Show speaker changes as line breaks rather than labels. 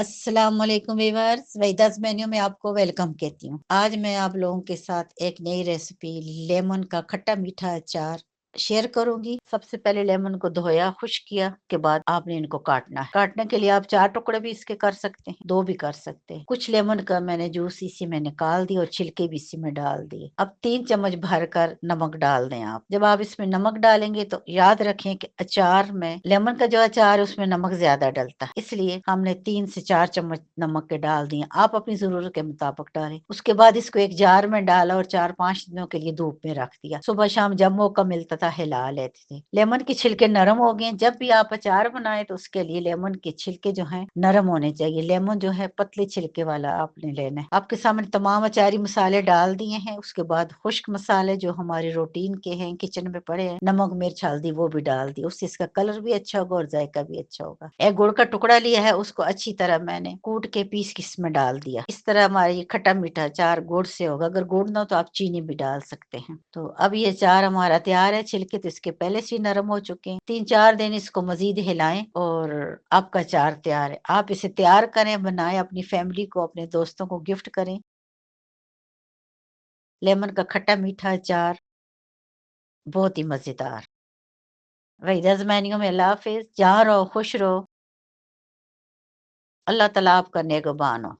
अस्सलाम वालेकुम viewers, Vedas menu में आपको वेलकम कहती हूँ। आज मैं आप लोगों के साथ एक नई रेसिपी लेमन का खट्टा मीठा अचार शेयर करूंगी। सबसे पहले लेमन को धोया, खुश्क किया के बाद आपने इनको काटना है। काटने के लिए आप 4 टुकड़े भी इसके कर सकते हैं, 2 भी कर सकते हैं। कुछ लेमन का मैंने जूस इसी में निकाल दिया और छिलके भी इसी में डाल दिए। अब 3 चम्मच भरकर नमक डाल दें आप। जब आप इसमें नमक डालेंगे तो याद रखें कि अचार में लेमन का जो अचार है उसमें नमक ज्यादा डलता है, इसलिए हमने 3 से 4 चम्मच नमक के डाल दिए। आप अपनी जरूरत के मुताबिक डालें। उसके बाद इसको एक जार में डाला और 4-5 दिनों के लिए धूप में रख दिया। सुबह शाम जब मौका मिलता था हिला लेते थे। लेमन के छिलके नरम हो गए। जब भी आप अचार बनाए तो उसके लिए लेमन के छिलके जो हैं नरम होने चाहिए। लेमन जो है पतले छिलके वाला आपने लेना है। आपके सामने तमाम अचारी मसाले डाल दिए हैं। उसके बाद खुश्क मसाले जो हमारे रूटीन के हैं, किचन में पड़े हैं, नमक मिर्च हल्दी, वो भी डाल दी। उससे इसका कलर भी अच्छा होगा और जायका भी अच्छा होगा। एक गुड़ का टुकड़ा लिया है, उसको अच्छी तरह मैंने कूट के पीस के इसमें डाल दिया। इस तरह हमारा ये खट्टा मीठा अचार गुड़ से होगा। अगर गुड़ ना हो तो आप चीनी भी डाल सकते हैं। तो अब ये अचार हमारा तैयार है। छिलके तो इसके पहले से ही नरम हो चुके हैं। 3-4 दिन इसको मजीद हिलाएं और आपका अचार तैयार है। आप इसे तैयार करें, बनाएं, अपनी फैमिली को, अपने दोस्तों को गिफ्ट करें। लेमन का खट्टा मीठा अचार बहुत ही मजेदार। वही रज़ में अल्लाह हाफ़िज़। जहाँ रहो खुश रहो। अल्लाह ताला आपका नेगहबान हो।